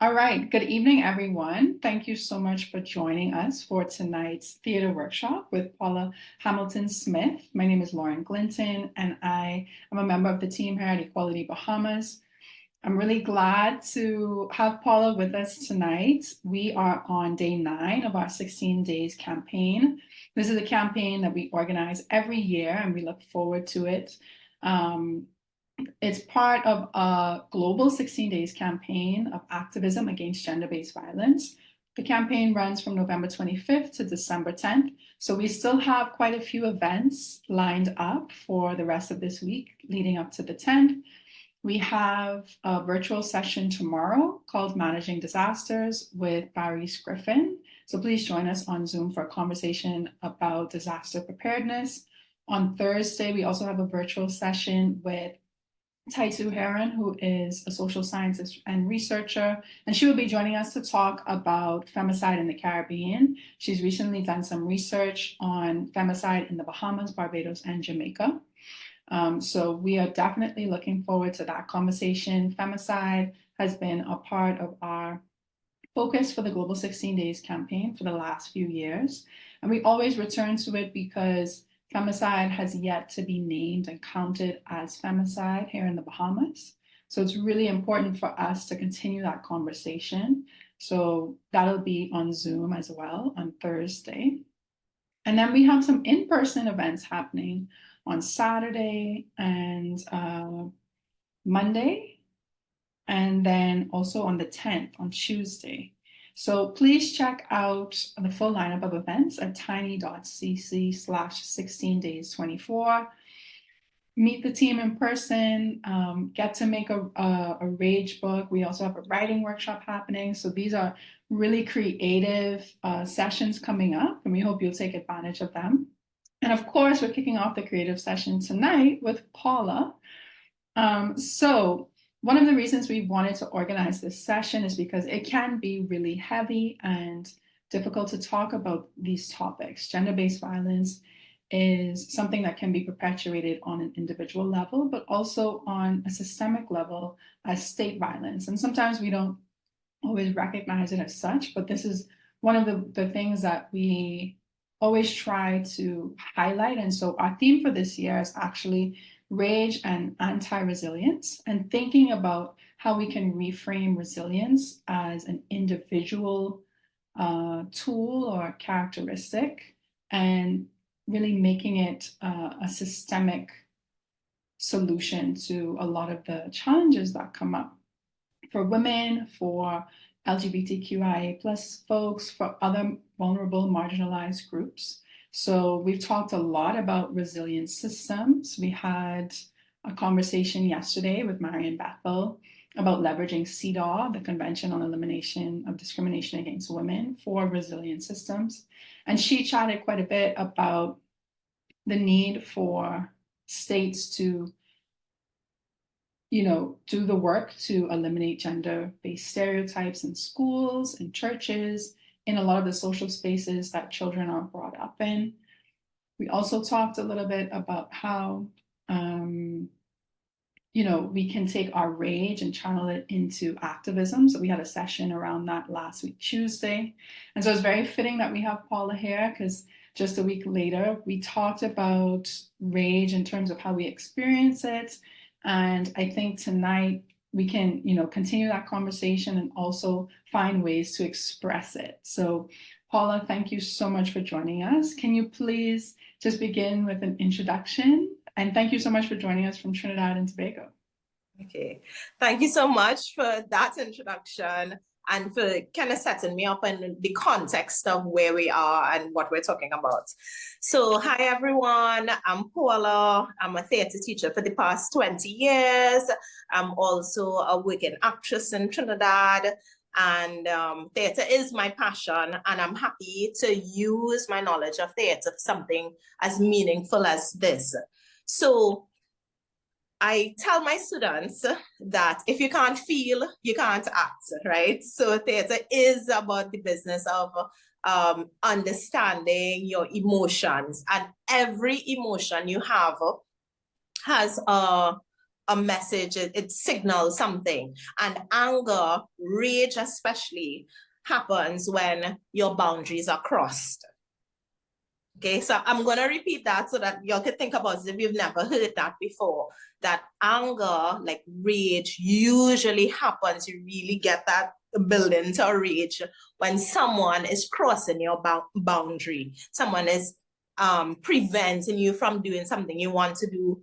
All right, good evening, everyone. Thank you so much for joining us for tonight's theater workshop with Paula Hamilton Smith. My name is Lauren Glinton, and I am a member of the team here at Equality Bahamas. I'm really glad to have Paula with us tonight. We are on day 9 of our 16 days campaign. This is a campaign that we organize every year, and we look forward to it. It's part of a global 16 days campaign of activism against gender-based violence. The campaign runs from November 25th to December 10th. So we still have quite a few events lined up for the rest of this week leading up to the 10th. We have a virtual session tomorrow called Managing Disasters with Barry Griffin. So please join us on Zoom for a conversation about disaster preparedness. On Thursday, we also have a virtual session with Taitu Heron, who is a social scientist and researcher, and she will be joining us to talk about femicide in the Caribbean. She's recently done some research on femicide in the Bahamas, Barbados, and Jamaica. So we are definitely looking forward to that conversation. Femicide has been a part of our focus for the Global 16 Days campaign for the last few years. And we always return to it because femicide has yet to be named and counted as femicide here in the Bahamas. So it's really important for us to continue that conversation. So that'll be on Zoom as well on Thursday. And then we have some in-person events happening on Saturday and Monday, and then also on the 10th, on Tuesday. So please check out the full lineup of events at tiny.cc/16days24. Meet the team in person, get to make a rage book. We also have a writing workshop happening. So these are really creative sessions coming up, and we hope you'll take advantage of them. And of course, we're kicking off the creative session tonight with Paula. So one of the reasons we wanted to organize this session is because it can be really heavy and difficult to talk about these topics. Gender-based violence is something that can be perpetuated on an individual level, but also on a systemic level as state violence. And sometimes we don't always recognize it as such, but this is one of the things that we always try to highlight. And so our theme for this year is actually rage and anti-resilience, and thinking about how we can reframe resilience as an individual tool or characteristic, and really making it a systemic solution to a lot of the challenges that come up for women, for LGBTQIA+ folks, for other vulnerable, marginalized groups. So we've talked a lot about resilient systems. We had a conversation yesterday with Marian Bethel about leveraging CEDAW, the Convention on Elimination of Discrimination Against Women, for resilient systems. And she chatted quite a bit about the need for states to do the work to eliminate gender-based stereotypes in schools, in churches, in a lot of the social spaces that children are brought up in. We also talked a little bit about how, we can take our rage and channel it into activism. So we had a session around that last week, Tuesday. And so it's very fitting that we have Paula here, because just a week later, we talked about rage in terms of how we experience it. And I think tonight we can, continue that conversation and also find ways to express it. So Paula, thank you so much for joining us. Can you please just begin with an introduction? And thank you so much for joining us from Trinidad and Tobago. Okay, thank you so much for that introduction and for kind of setting me up in the context of where we are and what we're talking about. So hi everyone, I'm Paula. I'm a theater teacher for the past 20 years. I'm also a working actress in Trinidad, and theater is my passion, and I'm happy to use my knowledge of theater for something as meaningful as this. So I tell my students that if you can't feel, you can't act, right? So theater is about the business of understanding your emotions, and every emotion you have has a a message, it signals something. And anger, rage especially, happens when your boundaries are crossed. Okay, so I'm going to repeat that so that y'all can think about it if you've never heard that before. That anger, like rage, usually happens. You really get that building to rage when someone is crossing your boundary. Someone is preventing you from doing something you want to do,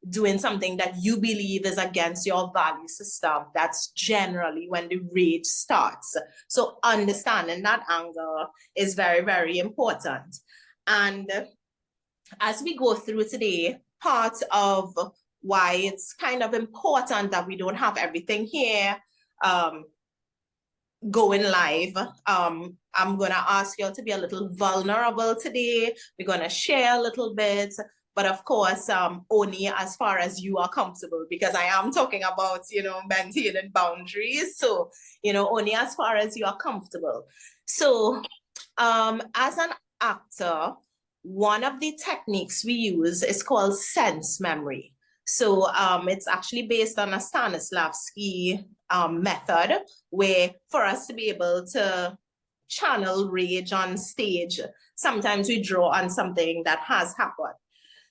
doing something that you believe is against your value system. That's generally when the rage starts. So understanding that anger is very, very important. And as we go through today, part of why it's kind of important that we don't have everything here going live. I'm going to ask you all to be a little vulnerable today. We're going to share a little bit, but of course, only as far as you are comfortable, because I am talking about, maintaining boundaries. So, only as far as you are comfortable. So, as an actor, one of the techniques we use is called sense memory. So it's actually based on a Stanislavski method, where for us to be able to channel rage on stage, sometimes we draw on something that has happened.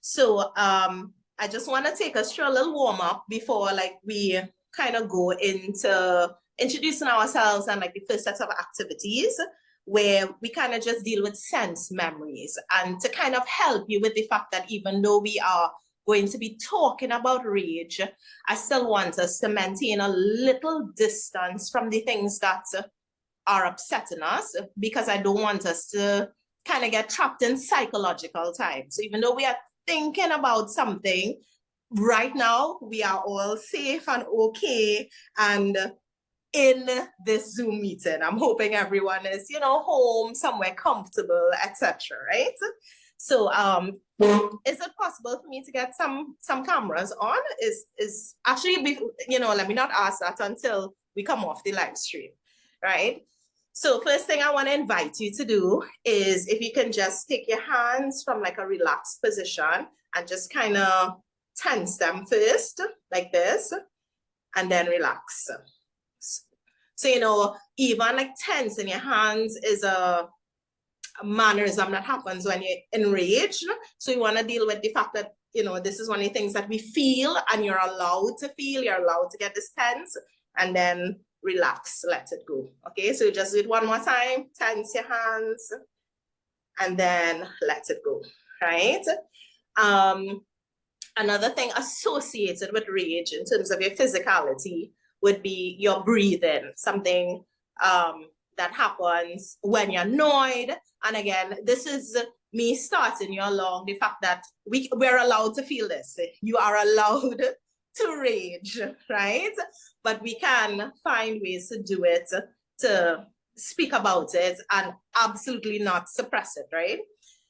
So I just want to take us through a little warm up before we kind of go into introducing ourselves and the first set of activities, where we kind of just deal with sense memories, and to kind of help you with the fact that even though we are going to be talking about rage, I still want us to maintain a little distance from the things that are upsetting us, because I don't want us to kind of get trapped in psychological time. So even though we are thinking about something, right now we are all safe and okay, and in this Zoom meeting, I'm hoping everyone is, home, somewhere comfortable, etc. Right? So, is it possible for me to get some cameras on? Is actually, let me not ask that until we come off the live stream, right? So first thing I want to invite you to do is, if you can just take your hands from a relaxed position and just kind of tense them first, like this, and then relax. So, even tensing your hands is a mannerism that happens when you're enraged. So you want to deal with the fact that, this is one of the things that we feel, and you're allowed to feel, you're allowed to get this tense, and then relax, let it go. Okay, so just do it one more time, tense your hands, and then let it go, right? Another thing associated with rage in terms of your physicality would be your breathing, something that happens when you're annoyed. And again, this is me starting you along the fact that we're allowed to feel this. You are allowed to rage, right? But we can find ways to do it, to speak about it, and absolutely not suppress it, right?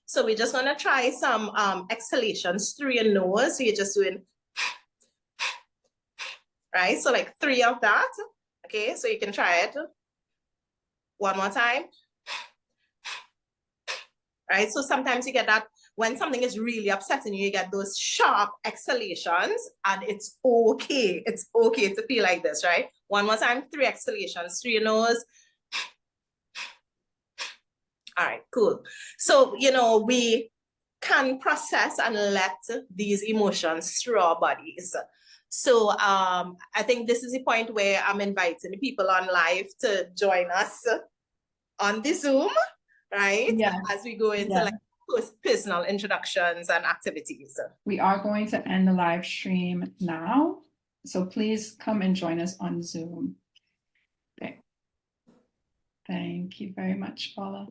So we just want to try some exhalations through your nose. So you're just doing, right? So 3 of that. Okay, so you can try it one more time. Right, so sometimes you get that when something is really upsetting you, you get those sharp exhalations, and it's okay. It's okay to feel like this, right? One more time, 3 exhalations through your nose. All right, cool. So, we can process and let these emotions through our bodies. So I think this is the point where I'm inviting the people on live to join us on the Zoom, right? Yeah. As we go into personal introductions and activities. We are going to end the live stream now, so please come and join us on Zoom. Okay. Thank you very much, Paula.